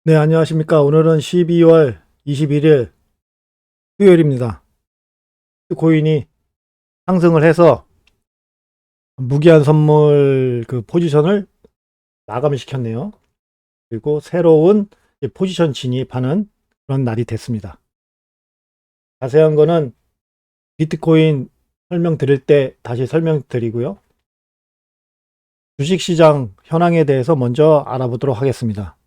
네, 안녕하십니까. 오늘은 12월 21일 수요일입니다. 비트코인이 상승을 해서 무기한 선물 그 포지션을 마감을 시켰네요. 그리고 새로운 포지션 진입하는 그런 날이 됐습니다. 자세한 거는 비트코인 설명드릴 때 다시 설명드리고요. 주식시장 현황에 대해서 먼저 알아보도록 하겠습니다.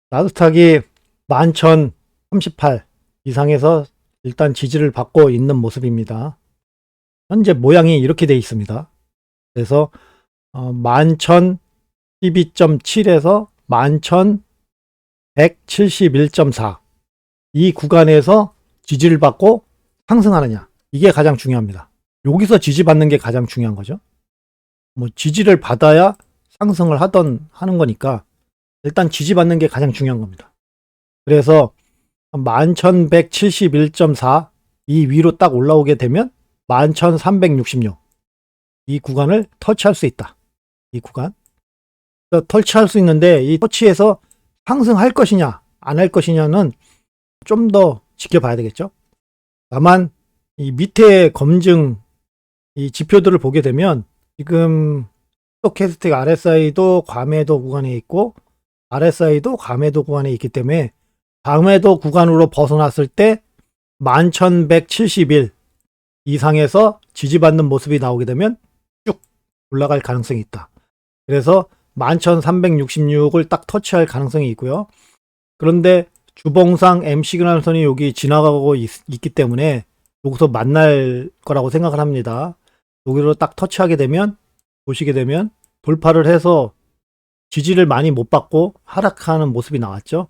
나스닥이 11,038 이상에서 일단 지지를 받고 있는 모습입니다. 현재 모양이 이렇게 되어 있습니다. 그래서 11,012.7에서 11,171.4 이 구간에서 지지를 받고 상승하느냐, 이게 가장 중요합니다. 여기서 지지받는 게 가장 중요한 거죠. 뭐 지지를 받아야 상승을 하는 거니까 일단 지지받는 게 가장 중요한 겁니다. 그래서 11,171.4 이 위로 딱 올라오게 되면 11,366 이 구간을 터치할 수 있다. 이 구간 터치할 수 있는데, 이 터치에서 상승할 것이냐 안 할 것이냐는 좀 더 지켜봐야 되겠죠. 다만 이 밑에 검증 이 지표들을 보게 되면 지금 스톡캐스틱 RSI도 과매도 구간에 있고 RSI도 과매도 구간에 있기 때문에 과매도 구간으로 벗어났을 때 11,171 이상에서 지지받는 모습이 나오게 되면 쭉 올라갈 가능성이 있다. 그래서 11,366을 딱 터치할 가능성이 있고요. 그런데 주봉상 M시그널선이 여기 지나가고 있기 때문에 여기서 만날 거라고 생각을 합니다. 여기로 딱 터치하게 되면, 보시게 되면 돌파를 해서 지지를 많이 못 받고 하락하는 모습이 나왔죠.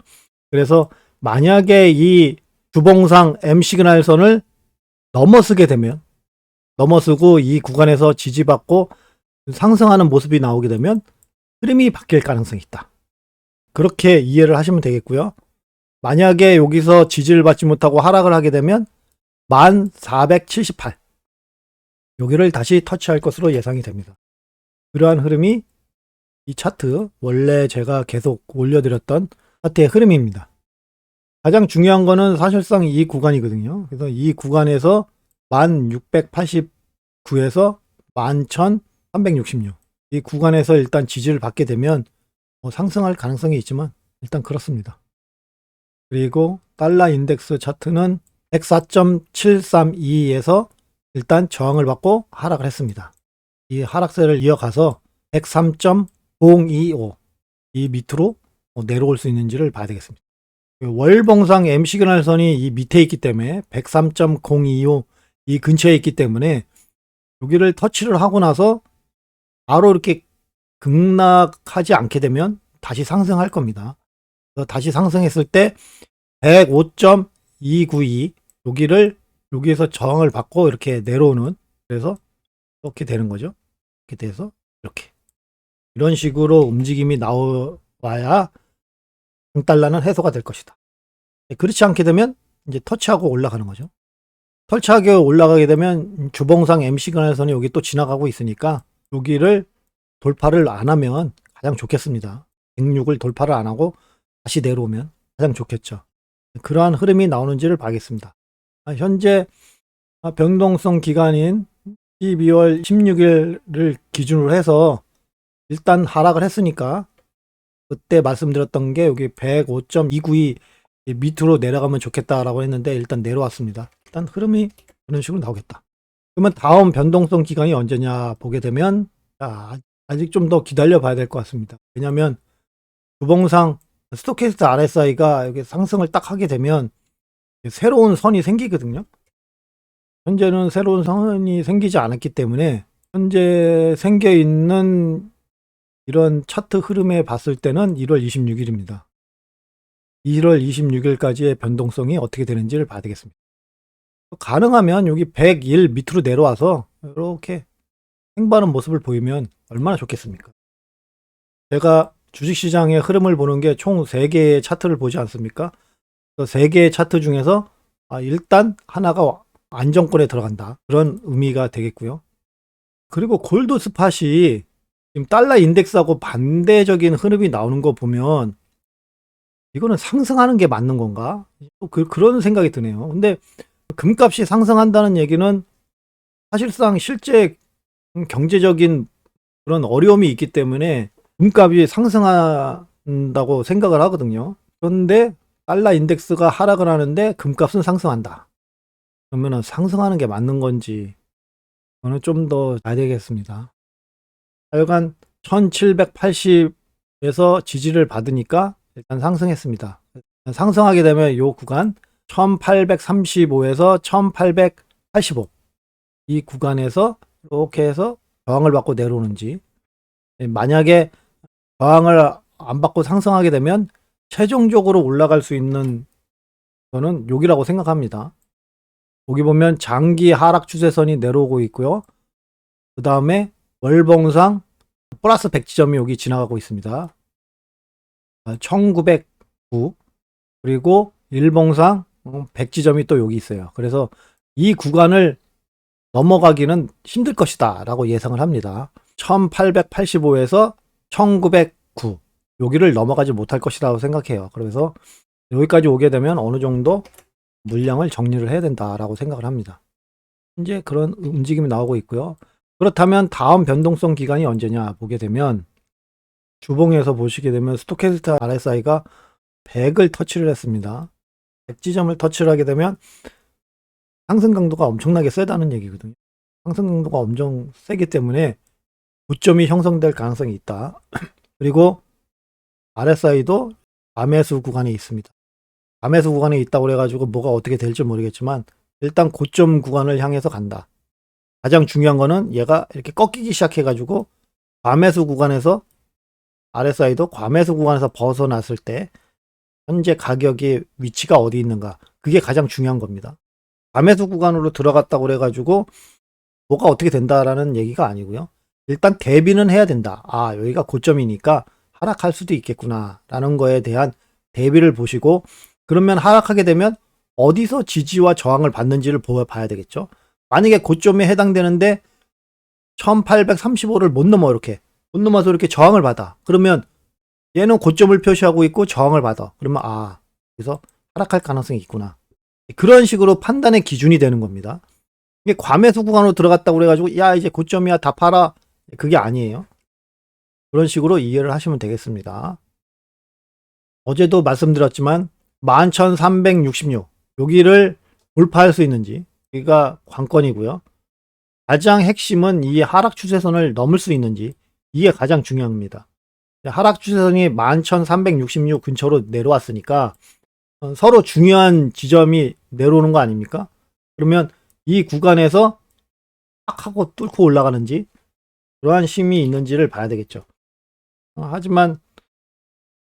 그래서 만약에 이 주봉상 M시그널선을 넘어서게 되면, 넘어서고 이 구간에서 지지받고 상승하는 모습이 나오게 되면 흐름이 바뀔 가능성이 있다. 그렇게 이해를 하시면 되겠고요. 만약에 여기서 지지를 받지 못하고 하락을 하게 되면 1478 여기를 다시 터치할 것으로 예상이 됩니다. 그러한 흐름이 이 차트, 원래 제가 계속 올려드렸던 차트의 흐름입니다. 가장 중요한 거는 사실상 이 구간이거든요. 그래서 이 구간에서 1689에서 11,366 이 구간에서 일단 지지를 받게 되면 상승할 가능성이 있지만 일단 그렇습니다. 그리고 달러 인덱스 차트는 104.732에서 일단 저항을 받고 하락을 했습니다. 이 하락세를 이어가서 103.025 이 밑으로 내려올 수 있는지를 봐야 되겠습니다. 월봉상 M시그널선이 이 밑에 있기 때문에 103.025 이 근처에 있기 때문에 여기를 터치를 하고 나서 바로 이렇게 급락하지 않게 되면 다시 상승할 겁니다. 다시 상승했을 때 105.292 여기에서 저항을 받고 이렇게 내려오는, 그래서 이렇게 되는 거죠. 이렇게 돼서 이렇게 이런 식으로 움직임이 나와야 달러는 해소가 될 것이다. 그렇지 않게 되면 이제 터치하고 올라가는 거죠. 터치하게 올라가게 되면 주봉상 M시그널선이 여기 또 지나가고 있으니까 여기를 돌파를 안 하면 가장 좋겠습니다. 106을 돌파를 안 하고 다시 내려오면 가장 좋겠죠. 그러한 흐름이 나오는지를 봐야겠습니다. 현재 변동성 기간인 12월 16일을 기준으로 해서 일단 하락을 했으니까 그때 말씀드렸던 게 여기 105.292 밑으로 내려가면 좋겠다라고 했는데 일단 내려왔습니다. 일단 흐름이 그런 식으로 나오겠다. 그러면 다음 변동성 기간이 언제냐 보게 되면 아직 좀 더 기다려 봐야 될 것 같습니다. 왜냐하면 주봉상 스토캐스틱 RSI가 여기 상승을 딱 하게 되면 새로운 선이 생기거든요. 현재는 새로운 선이 생기지 않았기 때문에 현재 생겨 있는 이런 차트 흐름에 봤을 때는 1월 26일입니다. 1월 26일까지의 변동성이 어떻게 되는지를 봐야 되겠습니다. 가능하면 여기 101 밑으로 내려와서 이렇게 횡보하는 모습을 보이면 얼마나 좋겠습니까? 제가 주식시장의 흐름을 보는 게 총 3개의 차트를 보지 않습니까? 3개의 차트 중에서 일단 하나가 안정권에 들어간다, 그런 의미가 되겠고요. 그리고 골드 스팟이 지금 달러 인덱스하고 반대적인 흐름이 나오는 거 보면 이거는 상승하는 게 맞는 건가? 또 그런 생각이 드네요. 근데 금값이 상승한다는 얘기는 사실상 실제 경제적인 그런 어려움이 있기 때문에 금값이 상승한다고 생각을 하거든요. 그런데 달러 인덱스가 하락을 하는데 금값은 상승한다. 그러면은 상승하는 게 맞는 건지 저는 좀 더 봐야 되겠습니다. 하여간 1780에서 지지를 받으니까 일단 상승했습니다. 상승하게 되면 이 구간 1835에서 1885 이 구간에서 이렇게 해서 저항을 받고 내려오는지, 만약에 저항을 안 받고 상승하게 되면 최종적으로 올라갈 수 있는 거는 여기라고 생각합니다. 여기 보면 장기 하락 추세선이 내려오고 있고요. 그 다음에 월봉상 플러스 100지점이 여기 지나가고 있습니다. 1909 그리고 일봉상 100지점이 또 여기 있어요. 그래서 이 구간을 넘어가기는 힘들 것이다 라고 예상을 합니다. 1885에서 1909 여기를 넘어가지 못할 것이라고 생각해요. 그래서 여기까지 오게 되면 어느 정도 물량을 정리를 해야 된다라고 생각을 합니다. 현재 그런 움직임이 나오고 있고요. 그렇다면 다음 변동성 기간이 언제냐 보게 되면 주봉에서 보시게 되면 스토캐스틱 RSI가 100을 터치를 했습니다. 100지점을 터치를 하게 되면 상승 강도가 엄청나게 세다는 얘기거든요. 상승 강도가 엄청 세기 때문에 고점이 형성될 가능성이 있다. 그리고 RSI도 암매수 구간에 있습니다. 암매수 구간에 있다고 그래가지고 뭐가 어떻게 될지 모르겠지만 일단 고점 구간을 향해서 간다. 가장 중요한 거는 얘가 이렇게 꺾이기 시작해가지고 과매수 구간에서 RSI도 과매수 구간에서 벗어났을 때 현재 가격의 위치가 어디 있는가, 그게 가장 중요한 겁니다. 과매수 구간으로 들어갔다고 그래가지고 뭐가 어떻게 된다라는 얘기가 아니고요. 일단 대비는 해야 된다. 아, 여기가 고점이니까 하락할 수도 있겠구나 라는 거에 대한 대비를 보시고, 그러면 하락하게 되면 어디서 지지와 저항을 받는지를 봐야 되겠죠. 만약에 고점에 해당되는데 1835를 못 넘어, 이렇게 못 넘어서 이렇게 저항을 받아. 그러면 얘는 고점을 표시하고 있고 저항을 받아. 그러면 아, 그래서 하락할 가능성이 있구나. 그런 식으로 판단의 기준이 되는 겁니다. 이게 과매수 구간으로 들어갔다고 그래가지고 야 이제 고점이야 다 팔아, 그게 아니에요. 그런 식으로 이해를 하시면 되겠습니다. 어제도 말씀드렸지만 11,366 여기를 돌파할 수 있는지, 여기가 관건이고요. 가장 핵심은 이 하락 추세선을 넘을 수 있는지, 이게 가장 중요합니다. 하락 추세선이 11,366 근처로 내려왔으니까 서로 중요한 지점이 내려오는 거 아닙니까? 그러면 이 구간에서 딱 하고 뚫고 올라가는지, 그러한 힘이 있는지를 봐야 되겠죠. 하지만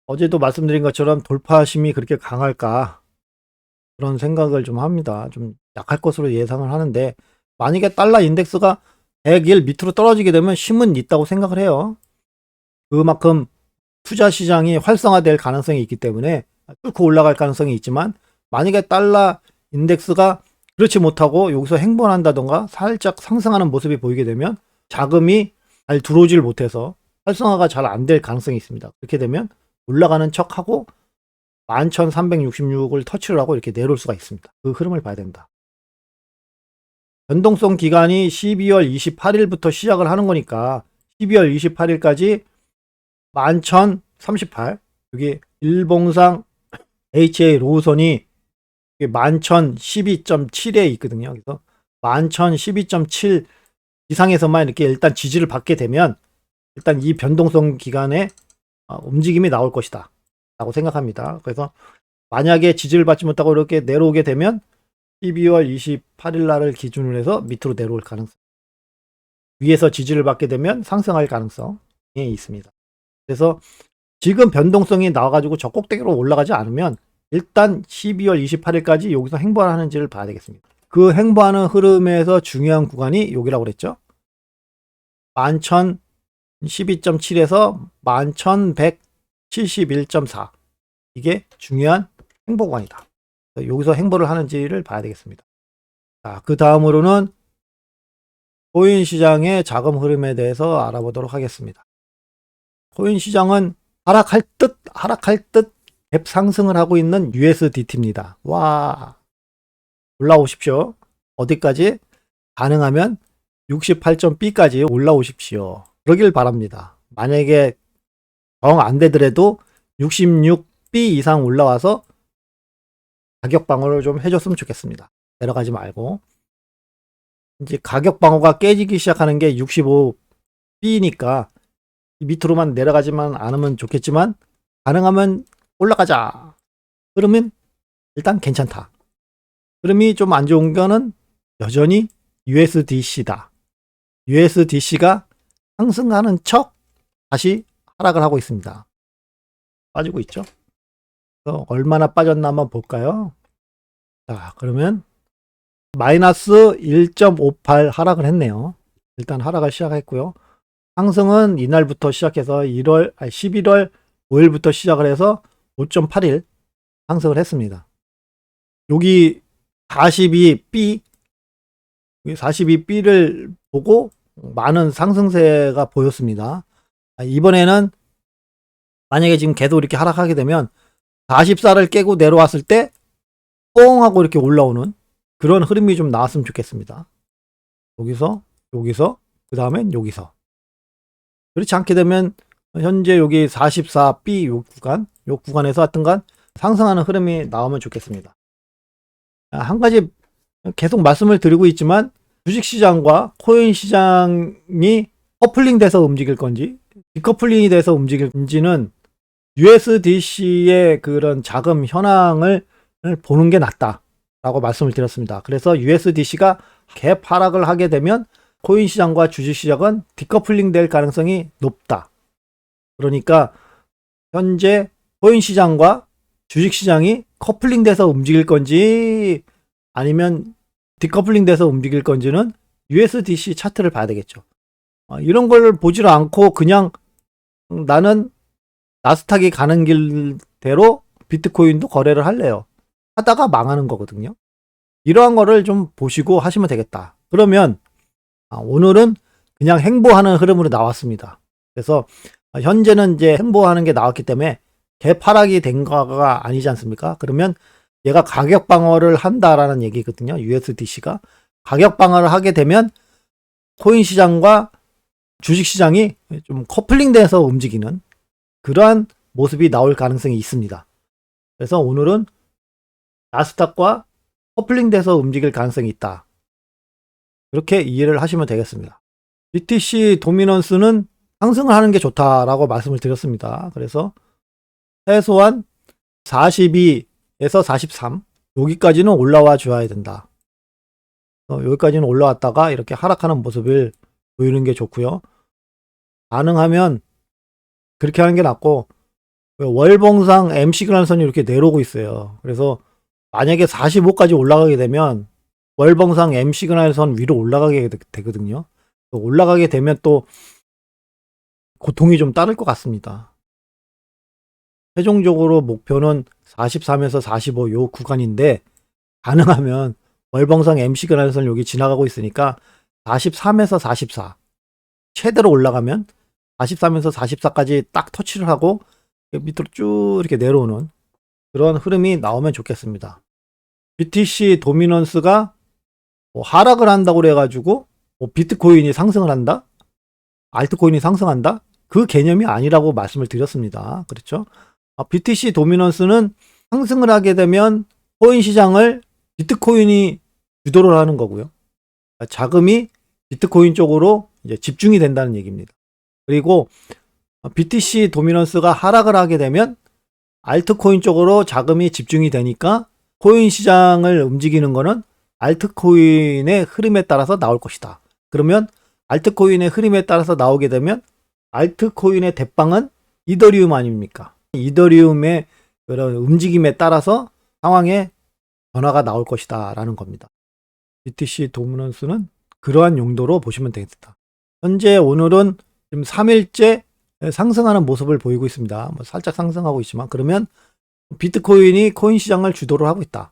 어제도 말씀드린 것처럼 돌파심이 그렇게 강할까, 그런 생각을 좀 합니다. 좀 약할 것으로 예상을 하는데, 만약에 달러 인덱스가 100일 밑으로 떨어지게 되면 힘은 있다고 생각을 해요. 그만큼 투자 시장이 활성화될 가능성이 있기 때문에 뚫고 올라갈 가능성이 있지만, 만약에 달러 인덱스가 그렇지 못하고 여기서 행보한다던가 살짝 상승하는 모습이 보이게 되면 자금이 잘 들어오질 못해서 활성화가 잘 안 될 가능성이 있습니다. 그렇게 되면 올라가는 척하고 11,366을 터치를 하고 이렇게 내려올 수가 있습니다. 그 흐름을 봐야 된다. 변동성 기간이 12월 28일부터 시작을 하는 거니까 12월 28일까지 11,038, 여기 일봉상 HA 로우선이 11,012.7에 있거든요. 그래서 11,012.7 이상에서만 이렇게 일단 지지를 받게 되면 일단 이 변동성 기간에 움직임이 나올 것이다 라고 생각합니다. 그래서 만약에 지지를 받지 못하고 이렇게 내려오게 되면 12월 28일 날을 기준으로 해서 밑으로 내려올 가능성, 위에서 지지를 받게 되면 상승할 가능성이 있습니다. 그래서 지금 변동성이 나와가지고 저 꼭대기로 올라가지 않으면 일단 12월 28일까지 여기서 행보하는지를 봐야 되겠습니다. 그 행보하는 흐름에서 중요한 구간이 여기라고 그랬죠. 11,012.7에서 11,171.4, 이게 중요한 행보 구간이다. 여기서 행보를 하는지를 봐야 되겠습니다. 자, 그 다음으로는 코인 시장의 자금 흐름에 대해서 알아보도록 하겠습니다. 코인 시장은 하락할 듯 갭 상승을 하고 있는 USDT입니다. 와, 올라오십시오. 어디까지? 가능하면 68.B까지 올라오십시오. 그러길 바랍니다. 만약에 정 안 되더라도 66B 이상 올라와서 가격 방어를 좀 해줬으면 좋겠습니다. 내려가지 말고. 이제 가격 방어가 깨지기 시작하는 게 65B니까 밑으로만 내려가지만 않으면 좋겠지만 가능하면 올라가자. 그러면 일단 괜찮다. 흐름이 좀 안 좋은 거는 여전히 USDC다. USDC가 상승하는 척 다시 하락을 하고 있습니다. 빠지고 있죠. 그래서 얼마나 빠졌나 한번 볼까요? 자, 그러면 마이너스 1.58 하락을 했네요. 일단 하락을 시작했고요. 상승은 이날부터 시작해서 11월 5일부터 시작을 해서 5.81 상승을 했습니다. 여기 42B 42B를 보고 많은 상승세가 보였습니다. 이번에는 만약에 지금 계속 이렇게 하락하게 되면 44를 깨고 내려왔을 때 뽕 하고 이렇게 올라오는 그런 흐름이 좀 나왔으면 좋겠습니다. 여기서 그 다음엔 여기서. 그렇지 않게 되면 현재 여기 44B 요 구간에서 하여튼간 상승하는 흐름이 나오면 좋겠습니다. 한 가지 계속 말씀을 드리고 있지만 주식시장과 코인 시장이 커플링 돼서 움직일 건지 디커플링이 돼서 움직일 건지는 USDC의 그런 자금 현황을 보는 게 낫다라고 말씀을 드렸습니다. 그래서 USDC가 갭 하락을 하게 되면 코인 시장과 주식 시장은 디커플링 될 가능성이 높다. 그러니까 현재 코인 시장과 주식 시장이 커플링 돼서 움직일 건지 아니면 디커플링 돼서 움직일 건지는 USDC 차트를 봐야 되겠죠. 이런 걸 보질 않고 그냥 나는 나스닥이 가는 길대로 비트코인도 거래를 할래요. 하다가 망하는 거거든요. 이러한 거를 좀 보시고 하시면 되겠다. 그러면 오늘은 그냥 행보하는 흐름으로 나왔습니다. 그래서 현재는 이제 행보하는 게 나왔기 때문에 갭 하락이 된 거가 아니지 않습니까? 그러면 얘가 가격 방어를 한다라는 얘기거든요. USDC가 가격 방어를 하게 되면 코인 시장과 주식 시장이 좀 커플링돼서 움직이는 그러한 모습이 나올 가능성이 있습니다. 그래서 오늘은 나스닥과 커플링돼서 움직일 가능성이 있다. 그렇게 이해를 하시면 되겠습니다. BTC 도미넌스는 상승을 하는 게 좋다라고 말씀을 드렸습니다. 그래서 최소한 42에서 43 여기까지는 올라와 줘야 된다. 여기까지는 올라왔다가 이렇게 하락하는 모습을 보이는 게 좋고요. 가능하면 그렇게 하는 게 낫고 월봉상 MC근환선이 이렇게 내려오고 있어요. 그래서 만약에 45까지 올라가게 되면 월봉상 MC근환선 위로 올라가게 되거든요. 올라가게 되면 또 고통이 좀 따를 것 같습니다. 최종적으로 목표는 43에서 45 요 구간인데 가능하면 월봉상 MC근환선 여기 지나가고 있으니까 43에서 44 최대로 올라가면 43에서 44까지 딱 터치를 하고 밑으로 쭉 이렇게 내려오는 그런 흐름이 나오면 좋겠습니다. BTC 도미넌스가 뭐 하락을 한다고 그래가지고 뭐 비트코인이 상승을 한다? 알트코인이 상승한다? 그 개념이 아니라고 말씀을 드렸습니다. 그렇죠? BTC 도미넌스는 상승을 하게 되면 코인 시장을 비트코인이 주도를 하는 거고요. 자금이 비트코인 쪽으로 이제 집중이 된다는 얘기입니다. 그리고 BTC 도미넌스가 하락을 하게 되면 알트코인 쪽으로 자금이 집중이 되니까 코인 시장을 움직이는 거는 알트코인의 흐름에 따라서 나올 것이다. 그러면 알트코인의 흐름에 따라서 나오게 되면 알트코인의 대빵은 이더리움 아닙니까? 이더리움의 그런 움직임에 따라서 상황에 변화가 나올 것이다 라는 겁니다. BTC 도미넌스는 그러한 용도로 보시면 되겠다. 현재 오늘은 지금 3일째 상승하는 모습을 보이고 있습니다. 뭐 살짝 상승하고 있지만 그러면 비트코인이 코인 시장을 주도를 하고 있다.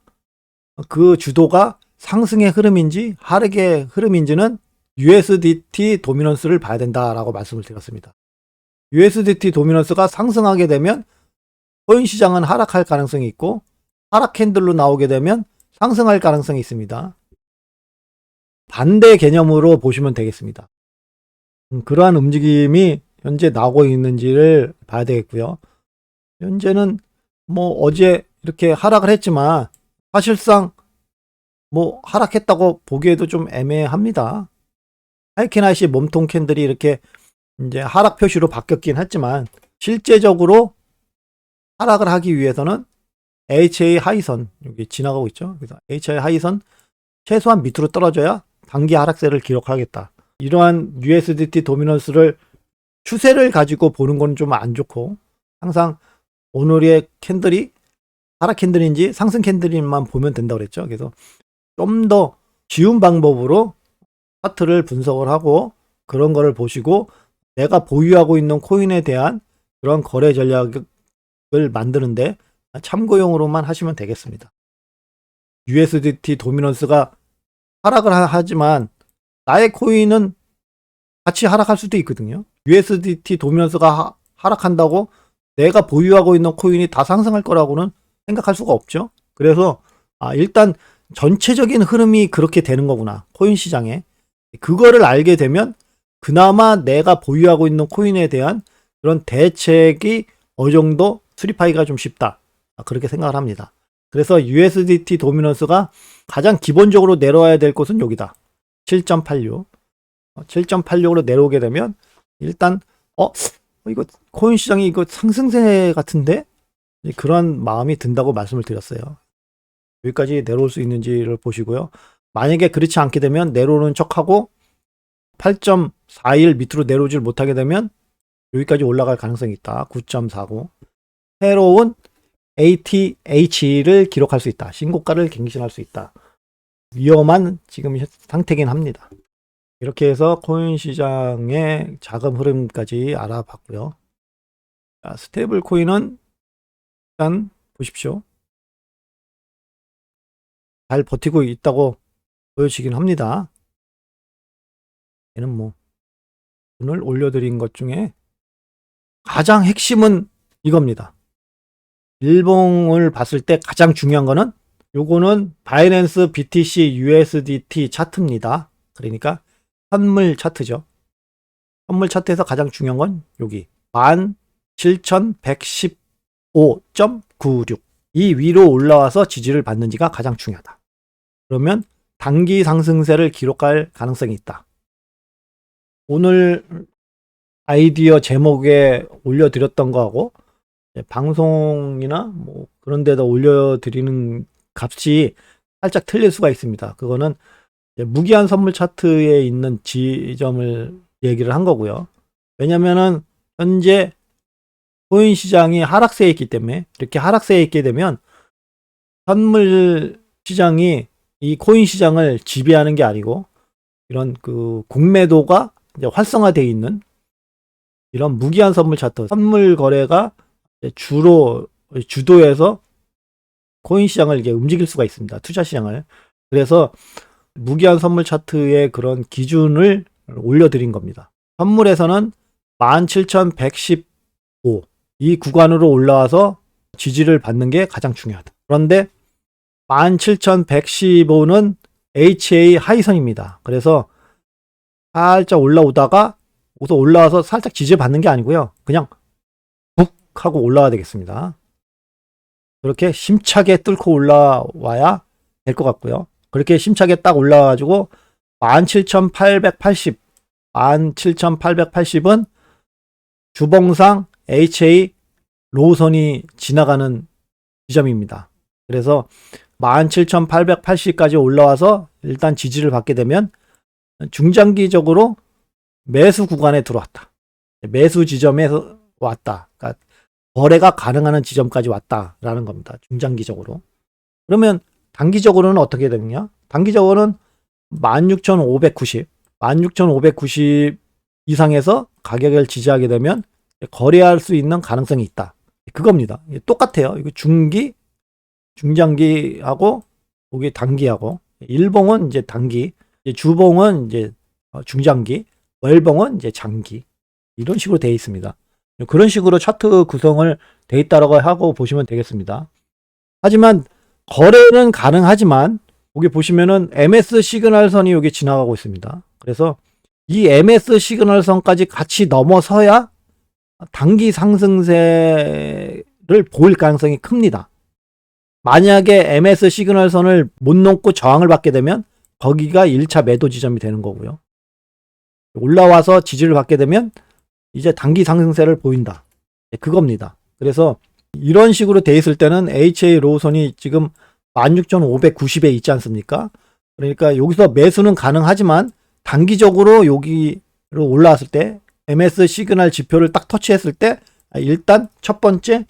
그 주도가 상승의 흐름인지 하락의 흐름인지는 USDT 도미넌스를 봐야 된다라고 말씀을 드렸습니다. USDT 도미넌스가 상승하게 되면 코인 시장은 하락할 가능성이 있고 하락 캔들로 나오게 되면 상승할 가능성이 있습니다. 반대 개념으로 보시면 되겠습니다. 그러한 움직임이 현재 나오고 있는지를 봐야 되겠고요. 현재는 뭐 어제 이렇게 하락을 했지만 사실상 뭐 하락했다고 보기에도 좀 애매합니다. 하이켄아이시 몸통 캔들이 이렇게 이제 하락 표시로 바뀌었긴 했지만 실제적으로 하락을 하기 위해서는 HA 하이선 여기 지나가고 있죠. 그래서 HA 하이선 최소한 밑으로 떨어져야 단기 하락세를 기록하겠다. 이러한 USDT 도미넌스를 추세를 가지고 보는 건 좀 안 좋고 항상 오늘의 캔들이 하락 캔들인지 상승 캔들인만 보면 된다고 그랬죠. 그래서 좀 더 쉬운 방법으로 차트를 분석을 하고 그런 거를 보시고 내가 보유하고 있는 코인에 대한 그런 거래 전략을 만드는데 참고용으로만 하시면 되겠습니다. USDT 도미넌스가 하락을 하지만 나의 코인은 같이 하락할 수도 있거든요. USDT 도미넌스가 하락한다고 내가 보유하고 있는 코인이 다 상승할 거라고는 생각할 수가 없죠. 그래서 일단 전체적인 흐름이 그렇게 되는 거구나. 코인 시장에. 그거를 알게 되면 그나마 내가 보유하고 있는 코인에 대한 그런 대책이 어느 정도 수립하기가 좀 쉽다. 그렇게 생각을 합니다. 그래서 USDT 도미넌스가 가장 기본적으로 내려와야 될 곳은 여기다. 7.86. 7.86으로 내려오게 되면 일단 이거 코인 시장이 이거 상승세 같은데? 그런 마음이 든다고 말씀을 드렸어요. 여기까지 내려올 수 있는지를 보시고요. 만약에 그렇지 않게 되면 내려오는 척하고 8.41 밑으로 내려오질 못하게 되면 여기까지 올라갈 가능성이 있다. 9.49. 새로운 ATH를 기록할 수 있다. 신고가를 갱신할 수 있다. 위험한 지금 상태긴 합니다. 이렇게 해서 코인 시장의 자금 흐름까지 알아봤고요. 자, 스테이블 코인은 일단 보십시오. 잘 버티고 있다고 보여지긴 합니다. 얘는 뭐 오늘 올려드린 것 중에 가장 핵심은 이겁니다. 일봉을 봤을 때 가장 중요한 거는 요거는 바이낸스 BTC USDT 차트입니다. 그러니까 선물 차트죠. 선물 차트에서 가장 중요한 건 여기 17,115.96 이 위로 올라와서 지지를 받는지가 가장 중요하다. 그러면 단기 상승세를 기록할 가능성이 있다. 오늘 아이디어 제목에 올려드렸던 거하고 방송이나 뭐 그런 데다 올려드리는 값이 살짝 틀릴 수가 있습니다. 그거는 무기한 선물 차트에 있는 지점을 얘기를 한 거고요. 왜냐면은 현재 코인 시장이 하락세에 있기 때문에 이렇게 하락세에 있게 되면 선물 시장이 이 코인 시장을 지배하는 게 아니고 이런 그 공매도가 이제 활성화되어 있는 이런 무기한 선물 차트, 선물 거래가 주로 주도해서 코인 시장을 이제 움직일 수가 있습니다. 투자 시장을. 그래서 무기한 선물 차트의 그런 기준을 올려드린 겁니다. 선물에서는 17,115 이 구간으로 올라와서 지지를 받는 게 가장 중요하다. 그런데 17,115는 HA 하이선입니다. 그래서 살짝 올라오다가 우선 올라와서 살짝 지지를 받는 게 아니고요. 그냥 북 하고 올라와야 되겠습니다. 그렇게 심차게 뚫고 올라와야 될 것 같고요. 그렇게 심차게 딱 올라와가지고 17,880은 주봉상 HA 로우선이 지나가는 지점입니다. 그래서 17,880까지 올라와서 일단 지지를 받게 되면 중장기적으로 매수 구간에 들어왔다. 매수 지점에서 왔다. 그러니까 거래가 가능한 지점까지 왔다라는 겁니다. 중장기적으로. 그러면 단기적으로는 어떻게 되느냐? 단기적으로는 16,590 이상에서 가격을 지지하게 되면 거래할 수 있는 가능성이 있다. 그겁니다. 똑같아요. 이거 중기, 중장기하고 여기 단기하고 일봉은 이제 단기, 주봉은 이제 중장기, 월봉은 이제 장기 이런 식으로 되어 있습니다. 그런 식으로 차트 구성을 돼 있다라고 하고 보시면 되겠습니다. 하지만 거래는 가능하지만 여기 보시면은 MS 시그널선이 여기 지나가고 있습니다. 그래서 이 MS 시그널선까지 같이 넘어서야 단기 상승세를 보일 가능성이 큽니다. 만약에 MS 시그널선을 못 넘고 저항을 받게 되면 거기가 1차 매도 지점이 되는 거고요. 올라와서 지지를 받게 되면 이제 단기 상승세를 보인다. 그겁니다. 그래서 이런 식으로 돼 있을 때는 HA 로우선이 지금 16,590에 있지 않습니까? 그러니까 여기서 매수는 가능하지만 단기적으로 여기로 올라왔을 때 MS 시그널 지표를 딱 터치했을 때 일단 첫 번째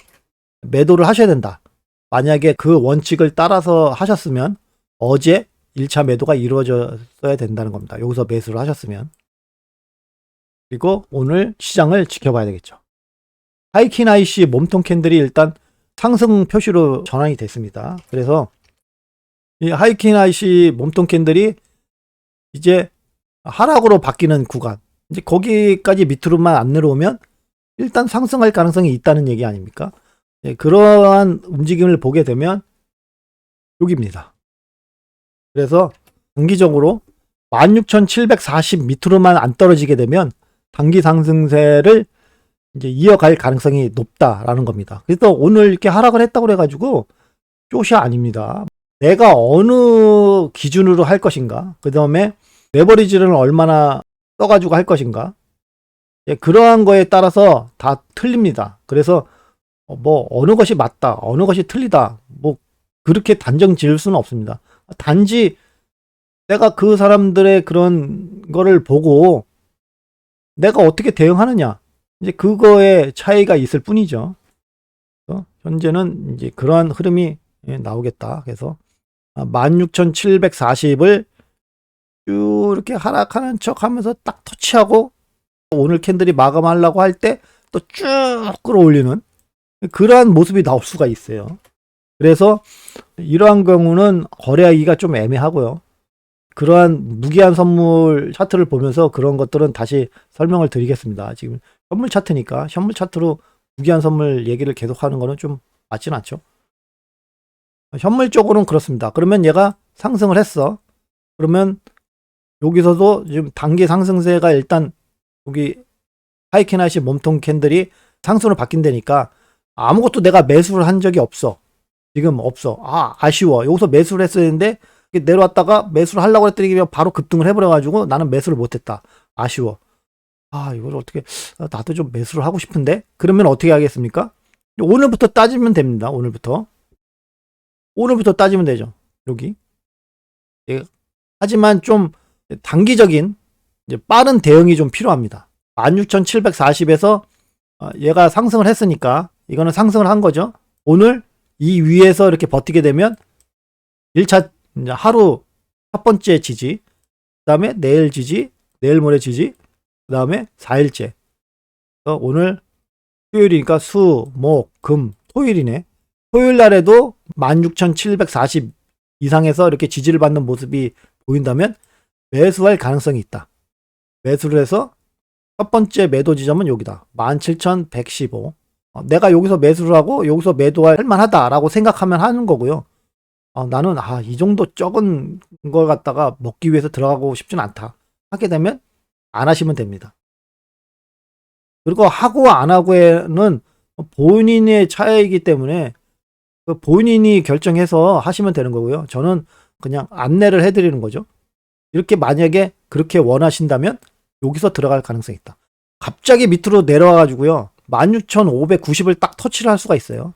매도를 하셔야 된다. 만약에 그 원칙을 따라서 하셨으면 어제 1차 매도가 이루어졌어야 된다는 겁니다. 여기서 매수를 하셨으면. 그리고 오늘 시장을 지켜봐야 되겠죠. 하이킨 IC 몸통 캔들이 일단 상승 표시로 전환이 됐습니다. 그래서 이 하이킨 IC 몸통 캔들이 이제 하락으로 바뀌는 구간, 이제 거기까지 밑으로만 안 내려오면 일단 상승할 가능성이 있다는 얘기 아닙니까? 네, 그러한 움직임을 보게 되면 여기입니다. 그래서 단기적으로 16,740 밑으로만 안 떨어지게 되면 단기 상승세를 이제 이어갈 가능성이 높다라는 겁니다. 그래서 오늘 이렇게 하락을 했다고 그래가지고 쪼시 아닙니다. 내가 어느 기준으로 할 것인가, 그 다음에 레버리지를 얼마나 써가지고 할 것인가, 예, 그러한 거에 따라서 다 틀립니다. 그래서 뭐 어느 것이 맞다, 어느 것이 틀리다, 뭐 그렇게 단정 지을 수는 없습니다. 단지 내가 그 사람들의 그런 거를 보고 내가 어떻게 대응하느냐, 이제 그거에 차이가 있을 뿐이죠. 현재는 이제 그러한 흐름이 나오겠다. 그래서 16,740을 쭉 이렇게 하락하는 척 하면서 딱 터치하고 오늘 캔들이 마감하려고 할 때 또 쭉 끌어올리는 그러한 모습이 나올 수가 있어요. 그래서 이러한 경우는 거래하기가 좀 애매하고요. 그러한 무기한 선물 차트를 보면서 그런 것들은 다시 설명을 드리겠습니다. 지금 현물 차트니까 현물 차트로 무기한 선물 얘기를 계속하는 거는 좀 맞진 않죠. 현물 쪽으로는 그렇습니다. 그러면 얘가 상승을 했어. 그러면 여기서도 지금 단기 상승세가 일단 여기 하이킨 IC 몸통 캔들이 상승으로 바뀐다니까 아무것도 내가 매수를 한 적이 없어. 지금 없어. 아쉬워. 여기서 매수를 했어야 했는데 내려왔다가 매수를 하려고 했더니 바로 급등을 해버려가지고 나는 매수를 못했다. 아쉬워. 이걸 어떻게, 나도 좀 매수를 하고 싶은데? 그러면 어떻게 하겠습니까? 오늘부터 따지면 됩니다. 오늘부터 따지면 되죠. 여기. 예. 하지만 좀 단기적인 이제 빠른 대응이 좀 필요합니다. 16,740에서 얘가 상승을 했으니까 이거는 상승을 한 거죠. 오늘 이 위에서 이렇게 버티게 되면 1차 이제 하루 첫 번째 지지, 그 다음에 내일 지지, 내일 모레 지지, 그 다음에 4일째. 오늘 토요일이니까 수, 목, 금, 토요일이네. 토요일 날에도 16,740 이상에서 이렇게 지지를 받는 모습이 보인다면 매수할 가능성이 있다. 매수를 해서 첫 번째 매도 지점은 여기다. 17,115. 내가 여기서 매수를 하고 여기서 매도할 만하다라고 생각하면 하는 거고요. 나는 이 정도 적은 걸 갖다가 먹기 위해서 들어가고 싶진 않다. 하게 되면 안 하시면 됩니다. 그리고 하고 안 하고에는 본인의 차이이기 때문에 그 본인이 결정해서 하시면 되는 거고요. 저는 그냥 안내를 해드리는 거죠. 이렇게 만약에 그렇게 원하신다면 여기서 들어갈 가능성이 있다. 갑자기 밑으로 내려와 가지고요. 16,590을 딱 터치를 할 수가 있어요.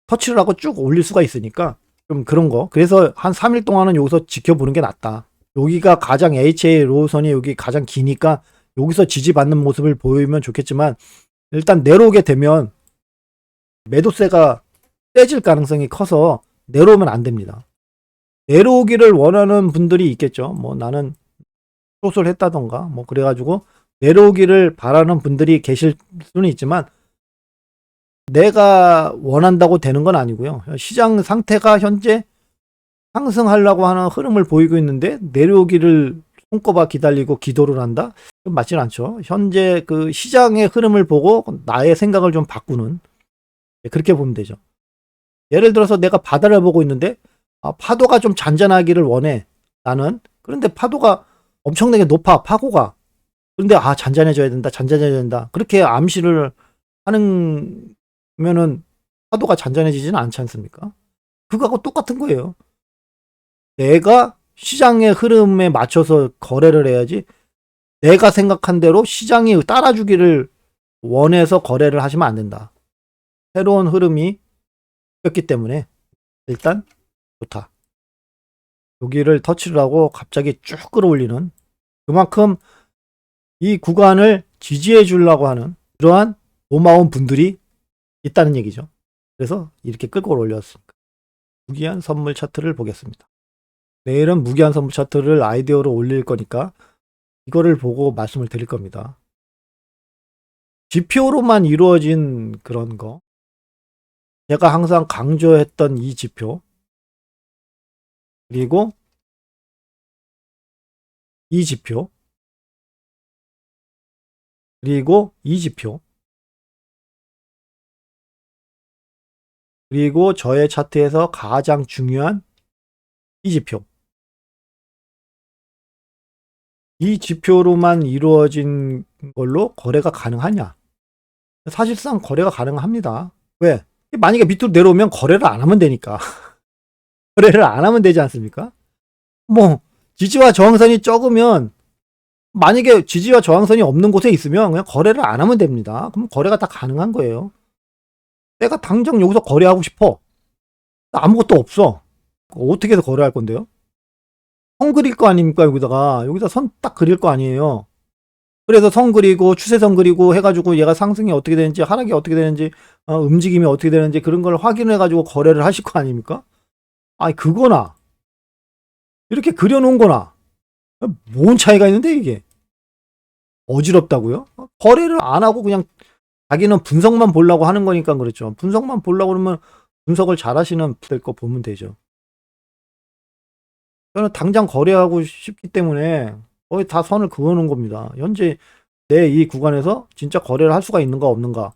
터치를 하고 쭉 올릴 수가 있으니까 좀 그런 거. 그래서 한 3일 동안은 여기서 지켜보는 게 낫다. 여기가 가장 HA 로우선이 여기 가장 기니까 여기서 지지받는 모습을 보이면 좋겠지만 일단 내려오게 되면 매도세가 세질 가능성이 커서 내려오면 안 됩니다. 내려오기를 원하는 분들이 있겠죠. 뭐 나는 숏을 했다던가 뭐 그래가지고 내려오기를 바라는 분들이 계실 수는 있지만 내가 원한다고 되는 건 아니고요. 시장 상태가 현재 상승하려고 하는 흐름을 보이고 있는데 내려오기를 손꼽아 기다리고 기도를 한다? 좀 맞지는 않죠. 현재 그 시장의 흐름을 보고 나의 생각을 좀 바꾸는, 그렇게 보면 되죠. 예를 들어서 내가 바다를 보고 있는데 파도가 좀 잔잔하기를 원해 나는. 그런데 파도가 엄청나게 높아, 파고가. 그런데 잔잔해져야 된다, 잔잔해져야 된다, 그렇게 암시를 하면은 파도가 잔잔해지지는 않지 않습니까? 그거하고 똑같은 거예요. 내가 시장의 흐름에 맞춰서 거래를 해야지, 내가 생각한 대로 시장이 따라주기를 원해서 거래를 하시면 안 된다. 새로운 흐름이 였기 때문에 일단 좋다. 여기를 터치를 하고 갑자기 쭉 끌어올리는, 그만큼 이 구간을 지지해 주려고 하는 그러한 고마운 분들이 있다는 얘기죠. 그래서 이렇게 끌고 올렸습니다. 무기한 선물 차트를 보겠습니다. 내일은 무기한 선물 차트를 아이디어로 올릴 거니까 이거를 보고 말씀을 드릴 겁니다. 지표로만 이루어진 그런 거, 제가 항상 강조했던 이 지표, 그리고 이 지표, 그리고 이 지표, 그리고 저의 차트에서 가장 중요한 이 지표, 이 지표로만 이루어진 걸로 거래가 가능하냐? 사실상 거래가 가능합니다. 왜? 만약에 밑으로 내려오면 거래를 안 하면 되니까. 거래를 안 하면 되지 않습니까? 뭐 지지와 저항선이 적으면, 만약에 지지와 저항선이 없는 곳에 있으면 그냥 거래를 안 하면 됩니다. 그럼 거래가 다 가능한 거예요. 내가 당장 여기서 거래하고 싶어. 아무것도 없어. 어떻게 해서 거래할 건데요? 선 그릴 거 아닙니까? 여기다 선 딱 그릴 거 아니에요. 그래서 선 그리고 추세선 그리고 해가지고 얘가 상승이 어떻게 되는지 하락이 어떻게 되는지 움직임이 어떻게 되는지 그런 걸 확인해가지고 거래를 하실 거 아닙니까? 아니 그거나 이렇게 그려놓은 거나 뭔 차이가 있는데 이게 어지럽다고요? 거래를 안 하고 그냥 자기는 분석만 보려고 하는 거니까 그렇죠. 분석만 보려고 그러면 분석을 잘 하시는 될 거 보면 되죠. 저는 당장 거래하고 싶기 때문에 거의 다 선을 그어놓은 겁니다. 현재 내 이 구간에서 진짜 거래를 할 수가 있는가 없는가,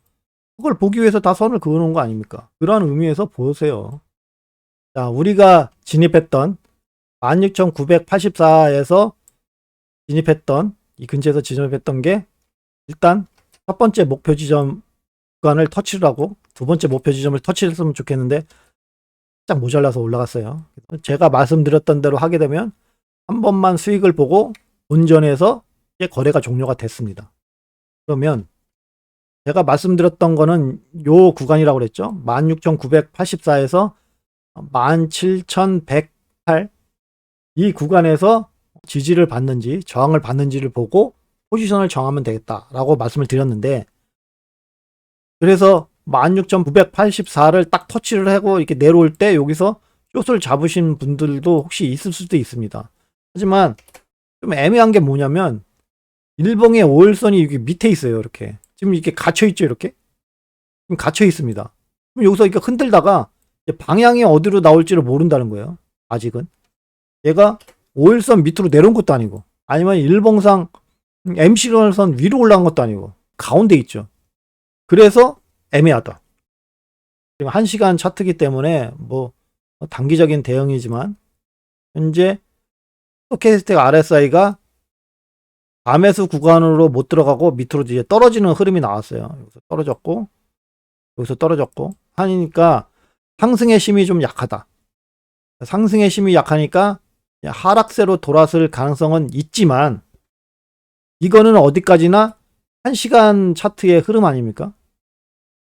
그걸 보기 위해서 다 선을 그어놓은 거 아닙니까? 그러한 의미에서 보세요. 자, 우리가 진입했던 16,984에서 진입했던, 이 근처에서 진입했던 게 일단 첫 번째 목표 지점 구간을 터치를 하고 두 번째 목표 지점을 터치했으면 좋겠는데 살짝 모자라서 올라갔어요. 제가 말씀드렸던 대로 하게 되면 한 번만 수익을 보고 본전에서 거래가 종료가 됐습니다. 그러면 제가 말씀드렸던 거는 요 구간이라고 그랬죠. 16,984에서 17,108, 이 구간에서 지지를 받는지 저항을 받는지를 보고 포지션을 정하면 되겠다라고 말씀을 드렸는데, 그래서 16,984를 딱 터치를 하고 이렇게 내려올 때 여기서 숏을 잡으신 분들도 혹시 있을 수도 있습니다. 하지만 좀 애매한 게 뭐냐면 일봉의 5일선이 여기 밑에 있어요. 이렇게 지금 이렇게 갇혀 있죠. 이렇게 지금 갇혀 있습니다. 그럼 여기서 이렇게 흔들다가 방향이 어디로 나올지를 모른다는 거예요. 아직은 얘가 5일선 밑으로 내려온 것도 아니고, 아니면 일봉상 MC선 위로 올라간 것도 아니고 가운데 있죠. 그래서 애매하다. 지금 1시간 차트기 때문에 뭐 단기적인 대응이지만 현재 스토캐스틱 RSI가 과매수 구간으로 못 들어가고 밑으로 이제 떨어지는 흐름이 나왔어요. 여기서 떨어졌고 여기서 떨어졌고 하니까 상승의 힘이 좀 약하다. 상승의 힘이 약하니까 하락세로 돌아설 가능성은 있지만, 이거는 어디까지나 1시간 차트의 흐름 아닙니까?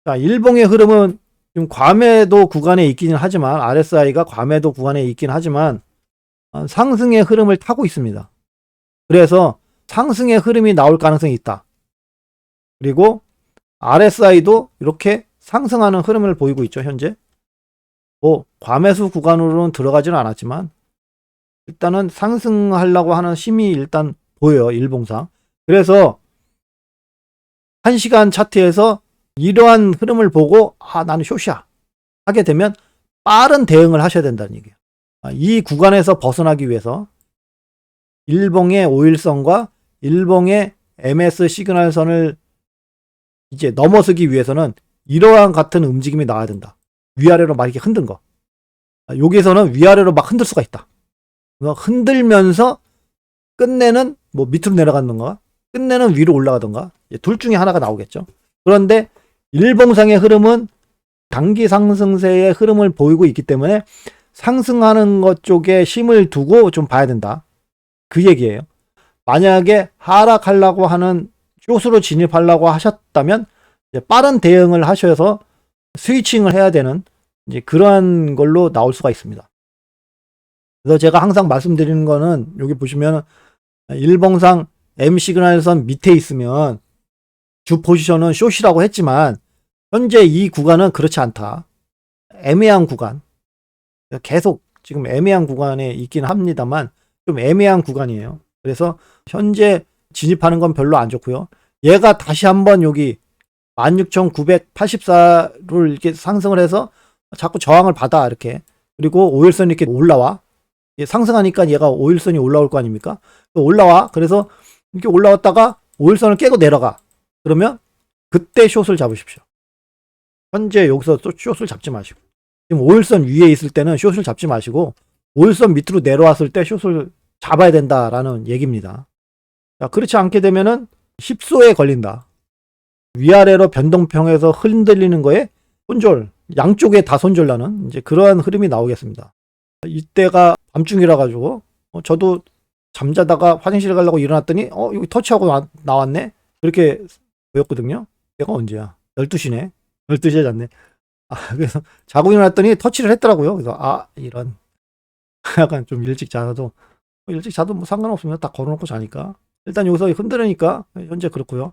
자, 일봉의 흐름은 지금 과매도 구간에 있기는 하지만, RSI가 과매도 구간에 있긴 하지만 상승의 흐름을 타고 있습니다. 그래서 상승의 흐름이 나올 가능성이 있다. 그리고 RSI도 이렇게 상승하는 흐름을 보이고 있죠. 현재 뭐 과매수 구간으로는 들어가지는 않았지만 일단은 상승하려고 하는 힘이 일단 보여요. 일봉상. 그래서 1시간 차트에서 이러한 흐름을 보고 나는 숏이야 하게 되면 빠른 대응을 하셔야 된다는 얘기예요. 이 구간에서 벗어나기 위해서 일봉의 5일선과 일봉의 MS 시그널선을 이제 넘어서기 위해서는 이러한 같은 움직임이 나와야 된다. 위아래로 막 이렇게 흔든 거. 여기에서는 위아래로 막 흔들 수가 있다. 흔들면서 끝내는 뭐 밑으로 내려가는가, 끝내는 위로 올라가던가, 둘 중에 하나가 나오겠죠. 그런데 일봉상의 흐름은 단기 상승세의 흐름을 보이고 있기 때문에 상승하는 것 쪽에 힘을 두고 좀 봐야 된다. 그 얘기예요. 만약에 하락하려고 하는 숏으로 진입하려고 하셨다면 이제 빠른 대응을 하셔서 스위칭을 해야 되는 이제 그러한 걸로 나올 수가 있습니다. 그래서 제가 항상 말씀드리는 거는 여기 보시면 일봉상 M 시그널선 밑에 있으면 주 포지션은 숏이라고 했지만 현재 이 구간은 그렇지 않다. 애매한 구간. 계속 지금 애매한 구간에 있긴 합니다만 좀 애매한 구간이에요. 그래서 현재 진입하는 건 별로 안 좋고요. 얘가 다시 한번 여기 16,984를 이렇게 상승을 해서 자꾸 저항을 받아 이렇게. 그리고 5일선이 이렇게 올라와. 상승하니까 얘가 5일선이 올라올 거 아닙니까? 올라와. 그래서 이렇게 올라왔다가 5일선을 깨고 내려가. 그러면 그때 숏을 잡으십시오. 현재 여기서 또 숏을 잡지 마시고. 지금 5일선 위에 있을 때는 숏을 잡지 마시고 5일선 밑으로 내려왔을 때 숏을 잡아야 된다라는 얘기입니다. 자, 그렇지 않게 되면은 10소에 걸린다. 위아래로 변동평에서 흔들리는 거에 손절, 양쪽에 다 손절나는 이제 그러한 흐름이 나오겠습니다. 이때가 밤중이라 가지고 저도 잠자다가 화장실 가려고 일어났더니 여기 터치하고 나왔네. 그렇게 보였거든요. 내가 언제야? 12시네. 12시에 잤네. 그래서 자고 일어났더니 터치를 했더라고요. 그래서 이런 약간 좀 일찍 자도 뭐 상관없습니다. 딱 걸어놓고 자니까. 일단 여기서 흔들으니까 현재 그렇고요.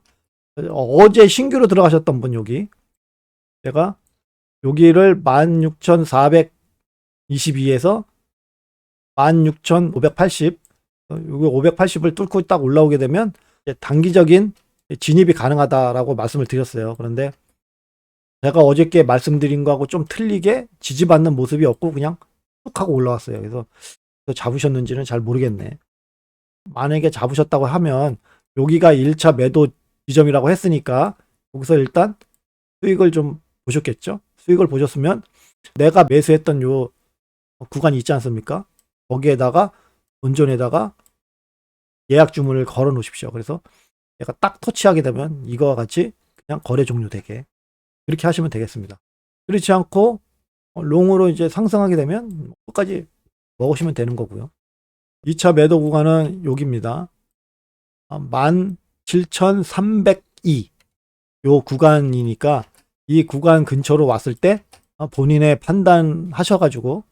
어제 신규로 들어가셨던 분 여기 제가 여기를 16,422에서 16,580 여기 580을 뚫고 딱 올라오게 되면 단기적인 진입이 가능하다라고 말씀을 드렸어요. 그런데 제가 어저께 말씀드린 거하고 좀 틀리게 지지받는 모습이 없고 그냥 툭 하고 올라왔어요. 그래서 잡으셨는지는 잘 모르겠네. 만약에 잡으셨다고 하면 여기가 1차 매도 지점이라고 했으니까 여기서 일단 수익을 좀 보셨겠죠? 수익을 보셨으면 내가 매수했던 요 구간이 있지 않습니까? 거기에다가 본전에다가 예약 주문을 걸어 놓으십시오. 그래서 얘가 딱 터치하게 되면 이거와 같이 그냥 거래 종료되게 그렇게 하시면 되겠습니다. 그렇지 않고 롱으로 이제 상승하게 되면 끝까지 먹으시면 되는 거고요. 2차 매도 구간은 여기입니다. 17,302 요 구간이니까 이 구간 근처로 왔을 때 본인의 판단하셔가지고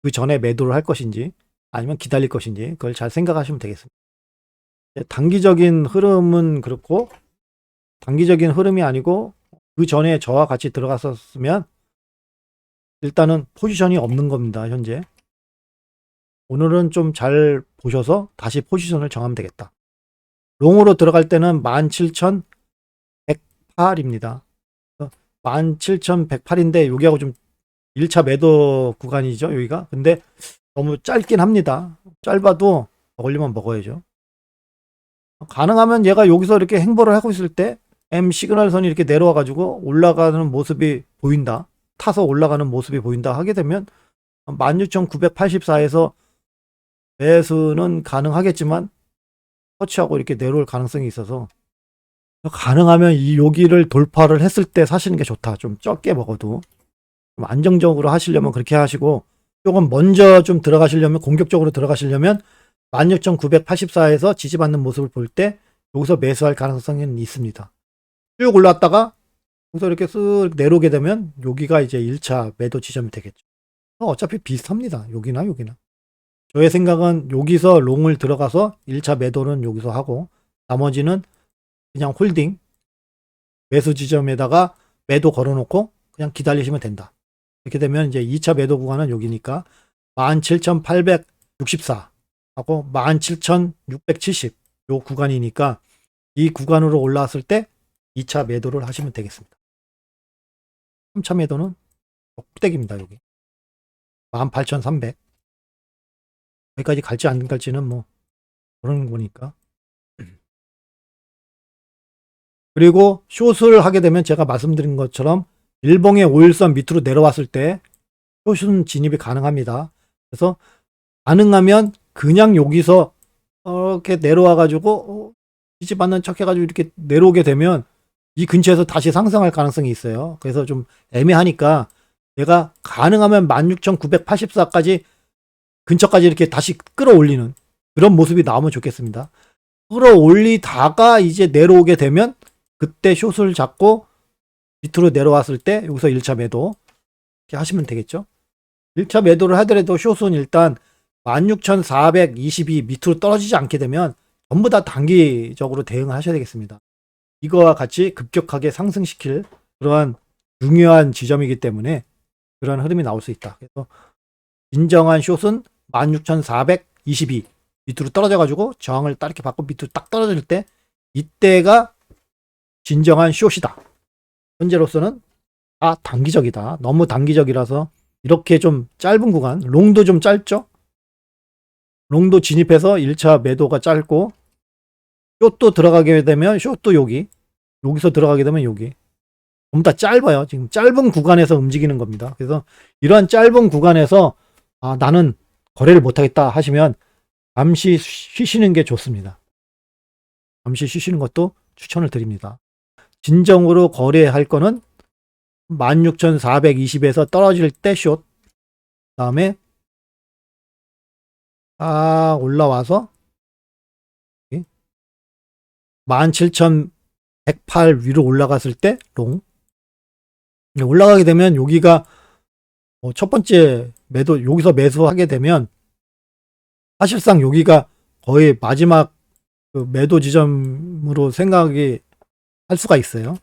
그 전에 매도를 할 것인지 아니면 기다릴 것인지 그걸 잘 생각하시면 되겠습니다. 단기적인 흐름은 그렇고 단기적인 흐름이 아니고 그 전에 저와 같이 들어갔었으면 일단은 포지션이 없는 겁니다. 현재 오늘은 좀 잘 보셔서 다시 포지션을 정하면 되겠다. 롱으로 들어갈 때는 17,108입니다. 17,108인데 여기하고 좀 1차 매도 구간이죠 여기가. 근데 너무 짧긴 합니다. 짧아도 먹으려면 먹어야죠. 가능하면 얘가 여기서 이렇게 행보를 하고 있을 때 M 시그널선이 이렇게 내려와 가지고 올라가는 모습이 보인다, 타서 올라가는 모습이 보인다 하게 되면 16,984에서 매수는 가능하겠지만 터치하고 이렇게 내려올 가능성이 있어서 가능하면 이 여기를 돌파를 했을 때 사시는 게 좋다. 좀 적게 먹어도 좀 안정적으로 하시려면 그렇게 하시고, 조금 먼저 좀 들어가시려면, 공격적으로 들어가시려면 16,984에서 지지받는 모습을 볼 때 여기서 매수할 가능성은 있습니다. 쭉 올랐다가 여기서 이렇게 쓱 내려오게 되면 여기가 이제 1차 매도 지점이 되겠죠. 어차피 비슷합니다. 여기나 여기나. 저의 생각은 여기서 롱을 들어가서 1차 매도는 여기서 하고 나머지는 그냥 홀딩, 매수 지점에다가 매도 걸어놓고 그냥 기다리시면 된다. 이렇게 되면 이제 2차 매도 구간은 여기니까 17,864 하고 17,670 요 구간이니까 이 구간으로 올라왔을 때 2차 매도를 하시면 되겠습니다. 3차 매도는 꼭대기입니다. 여기 18,300 여기까지 갈지 안 갈지는 뭐 그런 거니까 그리고 숏을 하게 되면 제가 말씀드린 것처럼 일봉의 5일선 밑으로 내려왔을 때 숏은 진입이 가능합니다. 그래서 가능하면 그냥 여기서 이렇게 내려와 가지고 지지받는 척 해가지고 이렇게 내려오게 되면 이 근처에서 다시 상승할 가능성이 있어요. 그래서 좀 애매하니까 내가 가능하면 16,984까지 근처까지 이렇게 다시 끌어올리는 그런 모습이 나오면 좋겠습니다. 끌어올리다가 이제 내려오게 되면 그때 숏을 잡고 밑으로 내려왔을 때 여기서 1차 매도 이렇게 하시면 되겠죠. 1차 매도를 하더라도 숏은 일단 16,422 밑으로 떨어지지 않게 되면 전부 다 단기적으로 대응을 하셔야 되겠습니다. 이거와 같이 급격하게 상승시킬 그러한 중요한 지점이기 때문에 그런 흐름이 나올 수 있다. 그래서 진정한 숏은 16,422 밑으로 떨어져가지고 저항을 딱 이렇게 받고 밑으로 딱 떨어질 때 이때가 진정한 숏이다. 현재로서는 단기적이다. 너무 단기적이라서 이렇게 좀 짧은 구간, 롱도 좀 짧죠? 롱도 진입해서 1차 매도가 짧고 숏도 들어가게 되면 숏도 여기서 들어가게 되면 여기 전부 다 짧아요. 지금 짧은 구간에서 움직이는 겁니다. 그래서 이러한 짧은 구간에서 나는 거래를 못하겠다 하시면 잠시 쉬시는 게 좋습니다. 잠시 쉬시는 것도 추천을 드립니다. 진정으로 거래할 거는 16,420에서 떨어질 때 숏, 그 다음에 올라와서 17,108 위로 올라갔을 때 롱. 올라가게 되면 여기가 첫 번째 매도, 여기서 매수하게 되면 사실상 여기가 거의 마지막 그 매도 지점으로 생각이 할 수가 있어요.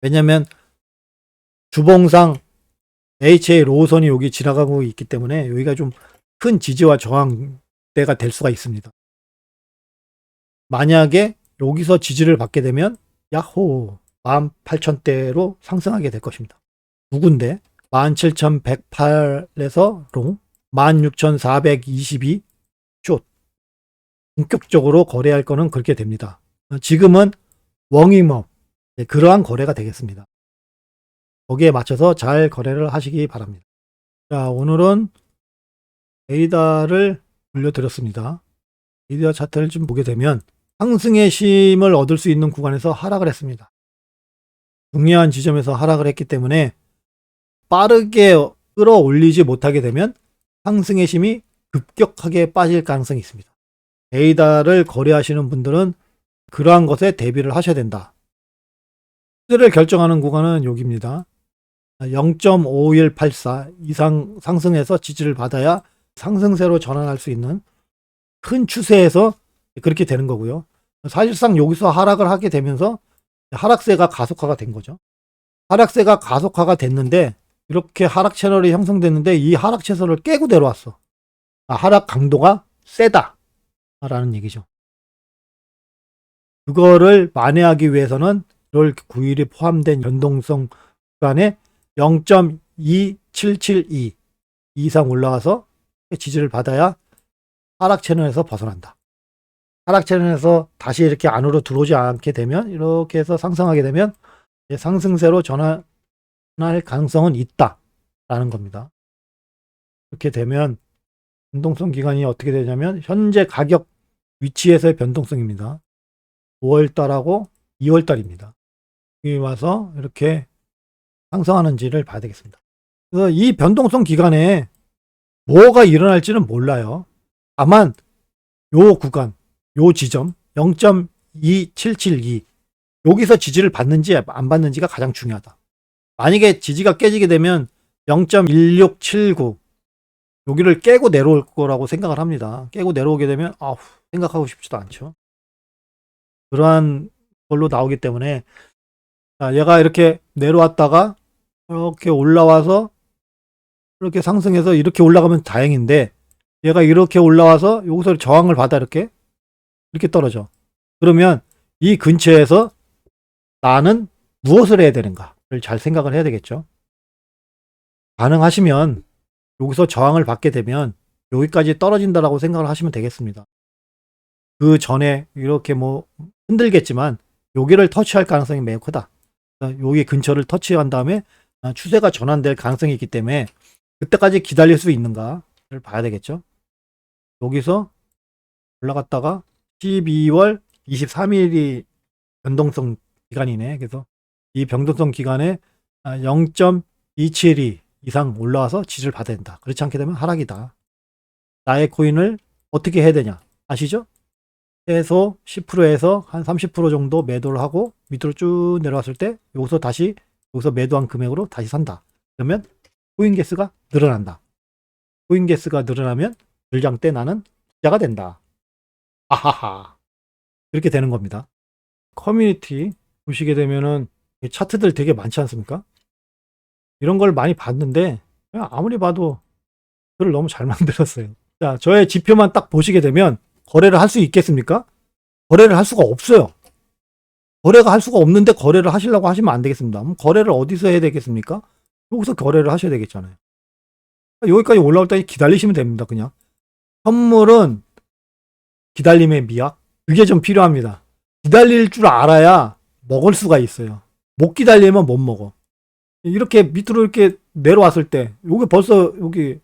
왜냐면 주봉상 HA 로우선이 여기 지나가고 있기 때문에 여기가 좀 큰 지지와 저항대가 될 수가 있습니다. 만약에 여기서 지지를 받게 되면 야호 18,000대로 상승하게 될 것입니다. 누군데 17,108에서 롱, 16,422 숏. 본격적으로 거래할 거는 그렇게 됩니다. 지금은 워밍업, 그러한 거래가 되겠습니다. 거기에 맞춰서 잘 거래를 하시기 바랍니다. 자, 오늘은 에이다를 올려드렸습니다. 에이다 차트를 좀 보게 되면 상승의 힘을 얻을 수 있는 구간에서 하락을 했습니다. 중요한 지점에서 하락을 했기 때문에 빠르게 끌어올리지 못하게 되면 상승의 힘이 급격하게 빠질 가능성이 있습니다. 에이다를 거래하시는 분들은 그러한 것에 대비를 하셔야 된다. 수를 결정하는 구간은 여기입니다. 0.5184 이상 상승해서 지지를 받아야 상승세로 전환할 수 있는 큰 추세에서 그렇게 되는 거고요. 사실상 여기서 하락을 하게 되면서 하락세가 가속화가 된 거죠. 하락세가 가속화가 됐는데 이렇게 하락 채널이 형성됐는데 이 하락 채널을 깨고 내려왔어. 하락 강도가 세다 라는 얘기죠. 그거를 만회하기 위해서는 1월 9일이 포함된 연동성 구간에 0.2772 이상 올라와서 지지를 받아야 하락 채널에서 벗어난다. 하락 채널에서 다시 이렇게 안으로 들어오지 않게 되면 이렇게 해서 상승하게 되면 상승세로 전환할 가능성은 있다라는 겁니다. 이렇게 되면 변동성 기간이 어떻게 되냐면 현재 가격 위치에서의 변동성입니다. 5월달하고 2월달입니다. 여기 와서 이렇게 상승하는지를 봐야 되겠습니다. 그래서 이 변동성 기간에 뭐가 일어날지는 몰라요. 다만 요 구간, 요 지점 0.2772 여기서 지지를 받는지 안 받는지가 가장 중요하다. 만약에 지지가 깨지게 되면 0.1679 여기를 깨고 내려올 거라고 생각을 합니다. 깨고 내려오게 되면 생각하고 싶지도 않죠. 그러한 걸로 나오기 때문에 얘가 이렇게 내려왔다가 이렇게 올라와서 이렇게 상승해서 이렇게 올라가면 다행인데 얘가 이렇게 올라와서 여기서 저항을 받아 이렇게 떨어져. 그러면 이 근처에서 나는 무엇을 해야 되는가를 잘 생각을 해야 되겠죠. 가능하시면 여기서 저항을 받게 되면 여기까지 떨어진다라고 생각을 하시면 되겠습니다. 그 전에 이렇게 뭐 흔들겠지만 여기를 터치할 가능성이 매우 크다. 여기 근처를 터치한 다음에 추세가 전환될 가능성이 있기 때문에 그때까지 기다릴 수 있는가를 봐야 되겠죠. 여기서 올라갔다가 12월 23일이 변동성 기간이네. 그래서 이 변동성 기간에 0.272 이상 올라와서 지지를 받아야 된다. 그렇지 않게 되면 하락이다. 나의 코인을 어떻게 해야 되냐 아시죠? 최소 10%에서 한 30% 정도 매도를 하고 밑으로 쭉 내려왔을 때 여기서 매도한 금액으로 다시 산다. 그러면 코인 개수가 늘어난다. 코인 개수가 늘어나면 들장 때 나는 부자가 된다. 아하하. 이렇게 되는 겁니다. 커뮤니티 보시게 되면은 차트들 되게 많지 않습니까? 이런 걸 많이 봤는데 아무리 봐도 글을 너무 잘 만들었어요. 자, 저의 지표만 딱 보시게 되면 거래를 할 수 있겠습니까? 거래를 할 수가 없어요. 거래가 할 수가 없는데 거래를 하시려고 하시면 안 되겠습니다. 그럼 거래를 어디서 해야 되겠습니까? 여기서 거래를 하셔야 되겠잖아요. 여기까지 올라올 때까지 기다리시면 됩니다. 그냥 선물은 기다림의 미학, 그게 좀 필요합니다. 기다릴 줄 알아야 먹을 수가 있어요. 못 기다리면 못 먹어. 이렇게 밑으로 이렇게 내려왔을 때 여기 벌써 여기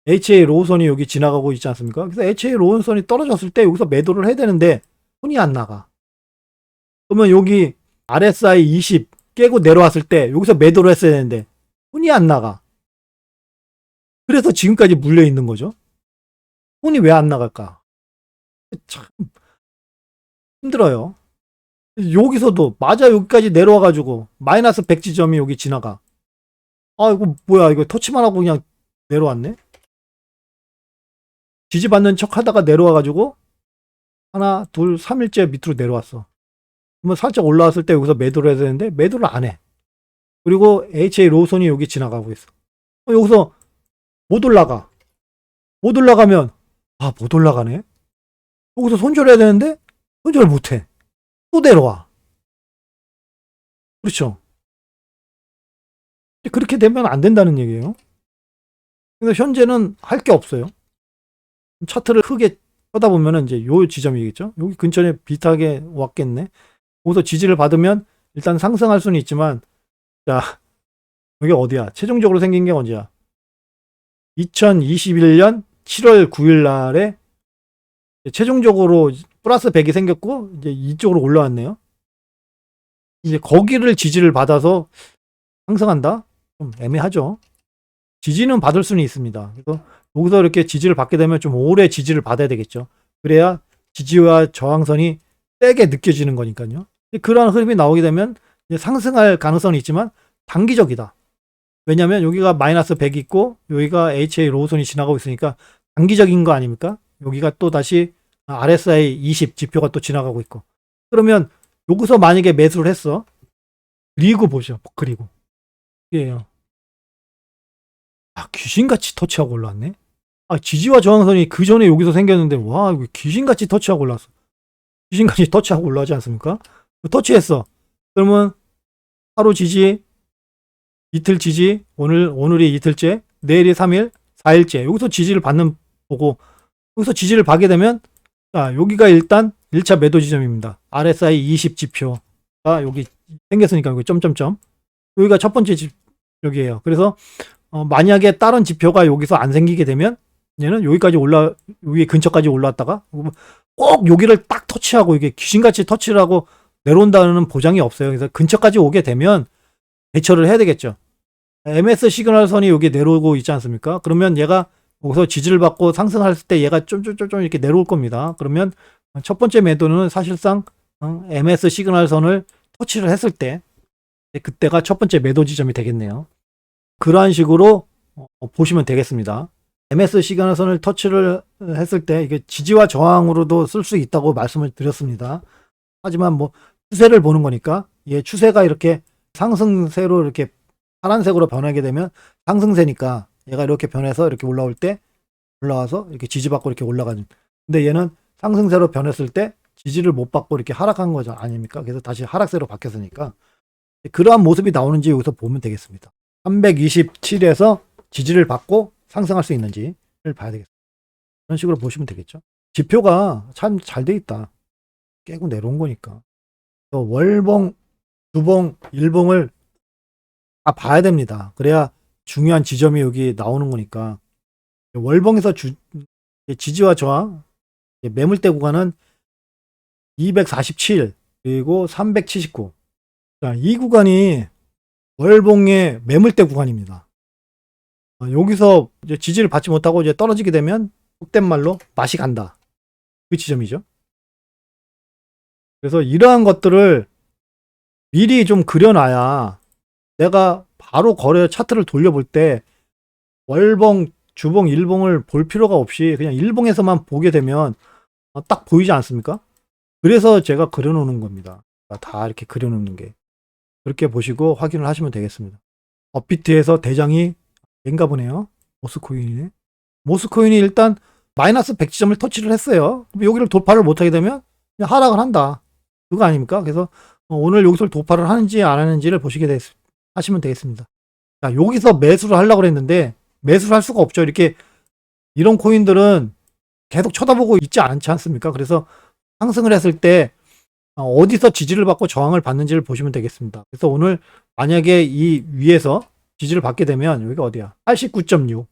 HA 로우선이 여기 지나가고 있지 않습니까? 그래서 HA 로우선이 떨어졌을 때 여기서 매도를 해야 되는데 손이 안 나가. 그러면 여기 RSI 20 깨고 내려왔을 때 여기서 매도를 했어야 되는데 손이 안 나가. 그래서 지금까지 물려 있는 거죠. 손이 왜 안 나갈까? 참 힘들어요. 여기서도 맞아 여기까지 내려와가지고 마이너스 100지점이 여기 지나가. 아 이거 뭐야 이거 터치만 하고 그냥 내려왔네. 지지받는 척 하다가 내려와가지고 하나 둘 3일째 밑으로 내려왔어. 그러면 살짝 올라왔을 때 여기서 매도를 해야 되는데 매도를 안 해. 그리고 HA 로우선이 여기 지나가고 있어. 여기서 못 올라가. 못 올라가면 못 올라가네. 여기서 손절해야 되는데 손절 못해. 또 내려와. 그렇죠. 그렇게 되면 안 된다는 얘기예요. 그래서 현재는 할 게 없어요. 차트를 크게 쳐다보면 이제 요 지점이겠죠. 여기 근처에 비슷하게 왔겠네. 거기서 지지를 받으면 일단 상승할 수는 있지만, 자, 여기 어디야? 최종적으로 생긴 게 언제야? 2021년 7월 9일 날에 최종적으로 플러스 100이 생겼고, 이제 이쪽으로 올라왔네요. 이제 거기를 지지를 받아서 상승한다? 좀 애매하죠. 지지는 받을 수는 있습니다. 그래서 여기서 이렇게 지지를 받게 되면 좀 오래 지지를 받아야 되겠죠. 그래야 지지와 저항선이 세게 느껴지는 거니까요. 그러한 흐름이 나오게 되면 상승할 가능성은 있지만 단기적이다. 왜냐하면 여기가 마이너스 100이 있고 여기가 HA 로우선이 지나가고 있으니까 단기적인 거 아닙니까? 여기가 또 다시 RSI 20 지표가 또 지나가고 있고. 그러면 여기서 만약에 매수를 했어. 그리고 보죠. 그리고 이게요. 귀신같이 터치하고 올라왔네. 지지와 저항선이 그 전에 여기서 생겼는데 와 이거 귀신같이 터치하고 올라왔어. 귀신같이 터치하고 올라오지 않습니까? 터치했어. 그러면 하루 지지, 이틀 지지, 오늘이 이틀째, 내일이 3일, 4일째. 여기서 지지를 받는 보고 여기서 지지를 받게 되면 여기가 일단 1차 매도 지점입니다. RSI 20 지표가 여기 생겼으니까 여기 점점점. 여기가 첫 번째 여기에요. 그래서 만약에 다른 지표가 여기서 안 생기게 되면 얘는 여기까지 여기 근처까지 올라왔다가 꼭 여기를 딱 터치하고 이게 귀신같이 터치를 하고 내려온다는 보장이 없어요. 그래서 근처까지 오게 되면 대처를 해야 되겠죠. MS 시그널선이 여기 내려오고 있지 않습니까? 그러면 얘가 여기서 지지를 받고 상승할 때 얘가 좀 이렇게 내려올 겁니다. 그러면 첫 번째 매도는 사실상 MS 시그널선을 터치를 했을 때 그때가 첫 번째 매도 지점이 되겠네요. 그러한 식으로 보시면 되겠습니다. MS 시그널선을 터치를 했을 때 이게 지지와 저항으로도 쓸 수 있다고 말씀을 드렸습니다. 하지만 뭐 추세를 보는 거니까 추세가 이렇게 상승세로 이렇게 파란색으로 변하게 되면 상승세니까 얘가 이렇게 변해서 이렇게 올라올 때 올라와서 이렇게 지지받고 이렇게 올라가는. 근데 얘는 상승세로 변했을 때 지지를 못 받고 이렇게 하락한 거죠. 아닙니까? 그래서 다시 하락세로 바뀌었으니까 그러한 모습이 나오는지 여기서 보면 되겠습니다. 327에서 지지를 받고 상승할 수 있는지를 봐야 되겠습니다. 그런 식으로 보시면 되겠죠. 지표가 참 잘 돼 있다. 깨고 내려온 거니까. 또 월봉, 주봉, 일봉을 다 봐야 됩니다. 그래야 중요한 지점이 여기 나오는 거니까. 월봉에서 지지와 저항, 매물대 구간은 247 그리고 379. 자, 이 구간이 월봉의 매물대 구간입니다. 여기서 이제 지지를 받지 못하고 이제 떨어지게 되면 속된 말로 맛이 간다. 그 지점이죠. 그래서 이러한 것들을 미리 좀 그려놔야 내가 바로 거래 차트를 돌려볼 때 월봉, 주봉, 일봉을 볼 필요가 없이 그냥 일봉에서만 보게 되면 딱 보이지 않습니까? 그래서 제가 그려놓는 겁니다. 다 이렇게 그려놓는 게. 그렇게 보시고 확인을 하시면 되겠습니다. 업비트에서 대장이 얘인가 보네요. 모스코인이네. 모스코인이 일단 마이너스 100지점을 터치를 했어요. 여기를 돌파를 못하게 되면 그냥 하락을 한다. 그거 아닙니까? 그래서 오늘 여기서 돌파를 하는지 안 하는지를 하시면 되겠습니다. 자, 여기서 매수를 하려고 그랬는데 매수를 할 수가 없죠. 이렇게 이런 코인들은 계속 쳐다보고 있지 않지 않습니까? 그래서 상승을 했을 때 어디서 지지를 받고 저항을 받는지를 보시면 되겠습니다. 그래서 오늘 만약에 이 위에서 지지를 받게 되면 여기가 어디야? 89.6.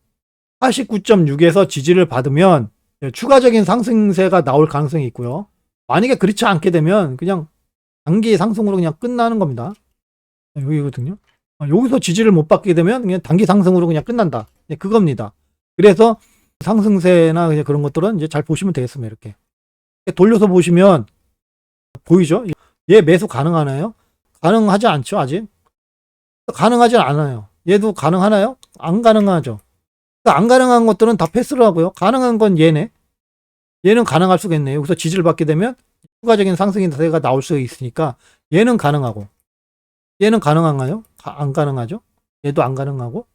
89.6에서 지지를 받으면 추가적인 상승세가 나올 가능성이 있고요. 만약에 그렇지 않게 되면 그냥 단기 상승으로 그냥 끝나는 겁니다. 여기거든요. 여기서 지지를 못 받게 되면 그냥 단기 상승으로 그냥 끝난다. 그겁니다. 그래서 상승세나 그냥 그런 것들은 이제 잘 보시면 되겠습니다. 이렇게 돌려서 보시면 보이죠? 얘 매수 가능하나요? 가능하지 않죠, 아직. 가능하지 않아요. 얘도 가능하나요? 안 가능하죠. 안 가능한 것들은 다 패스를 하고요. 가능한 건 얘네. 얘는 가능할 수가 있네요. 여기서 지지를 받게 되면 추가적인 상승세가 나올 수가 있으니까 얘는 가능하고 얘는 가능한가요? 안 가능하죠. 얘도 안 가능하고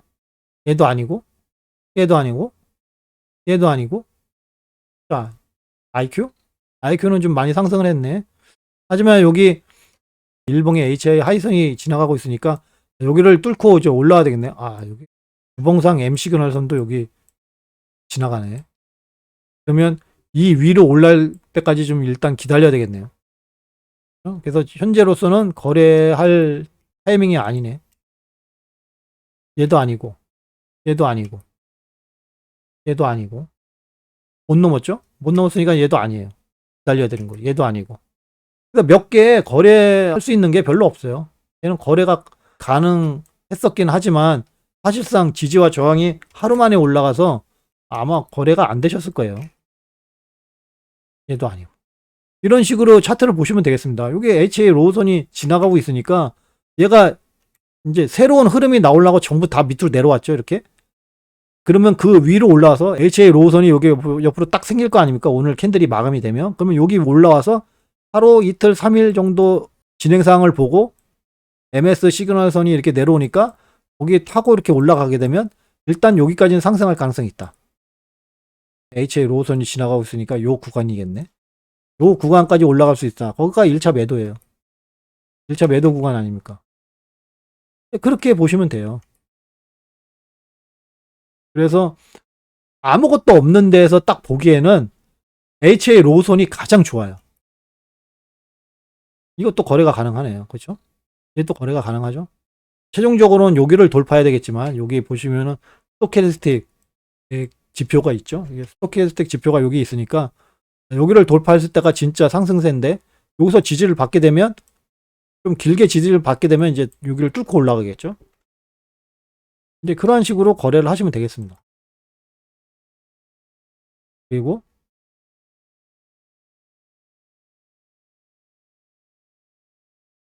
얘도 아니고 얘도 아니고 얘도 아니고. 자, IQ는 좀 많이 상승을 했네. 하지만 여기 일봉의 HI 하이선이 지나가고 있으니까 여기를 뚫고 이제 올라와야 되겠네. 여기 주봉상 M 시그널선도 여기 지나가네. 그러면 이 위로 올라올 때까지 좀 일단 기다려야 되겠네요. 그래서 현재로서는 거래할 타이밍이 아니네. 얘도 아니고 얘도 아니고 얘도 아니고 못 넘었죠? 못 넘었으니까 얘도 아니에요. 기다려야 되는 거예요. 얘도 아니고. 그러니까 몇 개 거래할 수 있는 게 별로 없어요. 얘는 거래가 가능했었긴 하지만 사실상 지지와 저항이 하루 만에 올라가서 아마 거래가 안 되셨을 거예요. 얘도 아니고. 이런 식으로 차트를 보시면 되겠습니다. 여기 HA 로우선이 지나가고 있으니까 얘가 이제 새로운 흐름이 나오려고 전부 다 밑으로 내려왔죠. 이렇게. 그러면 그 위로 올라와서 HA 로우선이 여기 옆으로 딱 생길 거 아닙니까? 오늘 캔들이 마감이 되면. 그러면 여기 올라와서 하루 이틀 3일 정도 진행사항을 보고 MS 시그널선이 이렇게 내려오니까 거기 타고 이렇게 올라가게 되면 일단 여기까지는 상승할 가능성이 있다. HA 로우선이 지나가고 있으니까 요 구간이겠네. 요 구간까지 올라갈 수 있다. 거기가 1차 매도예요. 1차 매도 구간 아닙니까? 그렇게 보시면 돼요. 그래서 아무것도 없는 데에서 딱 보기에는 HA 로우선이 가장 좋아요. 이것도 거래가 가능하네요. 그렇죠? 얘도 거래가 가능하죠. 최종적으로는 여기를 돌파해야 되겠지만 여기 보시면은 스토캐스틱 지표가 있죠. 스토캐스틱 지표가 여기 있으니까 여기를 돌파했을 때가 진짜 상승세인데 여기서 지지를 받게 되면 좀 길게 지지를 받게 되면 이제 여기를 뚫고 올라가겠죠. 이제 그런 식으로 거래를 하시면 되겠습니다. 그리고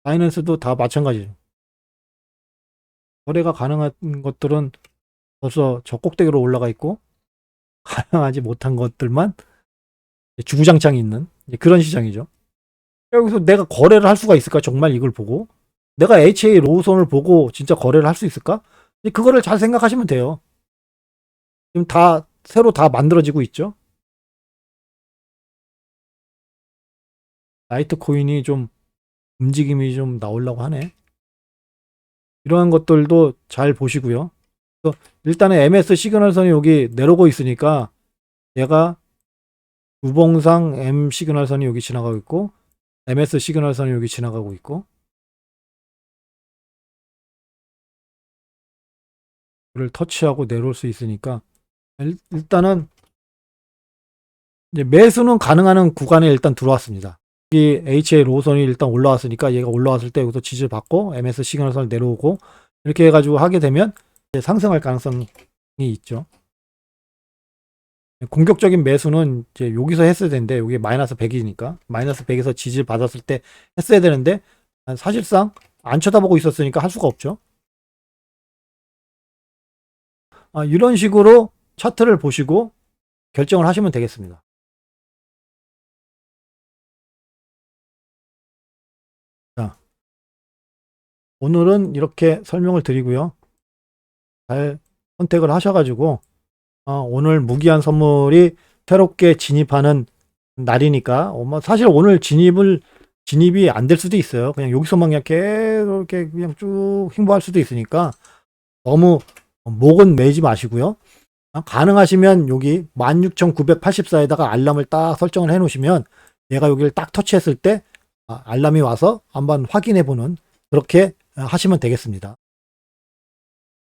바이낸스도 다 마찬가지죠. 거래가 가능한 것들은 벌써 저 꼭대기로 올라가 있고 가능하지 못한 것들만 주구장창 있는 그런 시장이죠. 여기서 내가 거래를 할 수가 있을까? 정말 이걸 보고 내가 HA 로우선을 보고 진짜 거래를 할 수 있을까? 그거를 잘 생각하시면 돼요. 지금 다 새로 다 만들어지고 있죠. 라이트코인이 좀 움직임이 좀 나오려고 하네. 이러한 것들도 잘 보시고요. 일단은 MS 시그널선이 여기 내려오고 있으니까 얘가 주봉상 M 시그널선이 여기 지나가고 있고 MS 시그널선이 여기 지나가고 있고, 이를 터치하고 내려올 수 있으니까 일단은 이제 매수는 가능한 구간에 일단 들어왔습니다. 이 HA 로선이 일단 올라왔으니까 얘가 올라왔을 때 여기서 지지를 받고 MS 시그널선을 내려오고 이렇게 해가지고 하게 되면 이제 상승할 가능성이 있죠. 공격적인 매수는 이제 여기서 했어야 되는데 여기 마이너스 100이니까 마이너스 100에서 지지를 받았을 때 했어야 되는데 사실상 안 쳐다보고 있었으니까 할 수가 없죠. 이런 식으로 차트를 보시고 결정을 하시면 되겠습니다. 자, 오늘은 이렇게 설명을 드리고요. 잘 선택을 하셔가지고 오늘 무기한 선물이 새롭게 진입하는 날이니까 사실 오늘 진입이 안 될 수도 있어요. 그냥 여기서만 그냥 계속 이렇게 그냥 쭉 횡보할 수도 있으니까 너무 목은 매지 마시고요. 가능하시면 여기 16,984에다가 알람을 딱 설정을 해 놓으시면 얘가 여기를 딱 터치했을 때 알람이 와서 한번 확인해 보는 그렇게 하시면 되겠습니다.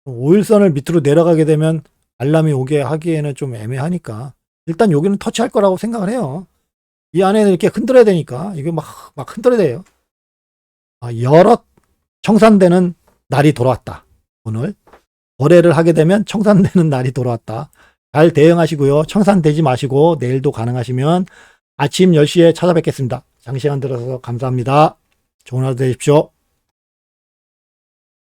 5일선을 밑으로 내려가게 되면 알람이 오게 하기에는 좀 애매하니까 일단 여기는 터치할 거라고 생각을 해요. 이 안에는 이렇게 흔들어야 되니까 이게 막 흔들어야 돼요. 여러 청산되는 날이 돌아왔다. 오늘 거래를 하게 되면 청산되는 날이 돌아왔다. 잘 대응하시고요. 청산되지 마시고 내일도 가능하시면 아침 10시에 찾아뵙겠습니다. 장시간 들어서 감사합니다. 좋은 하루 되십시오.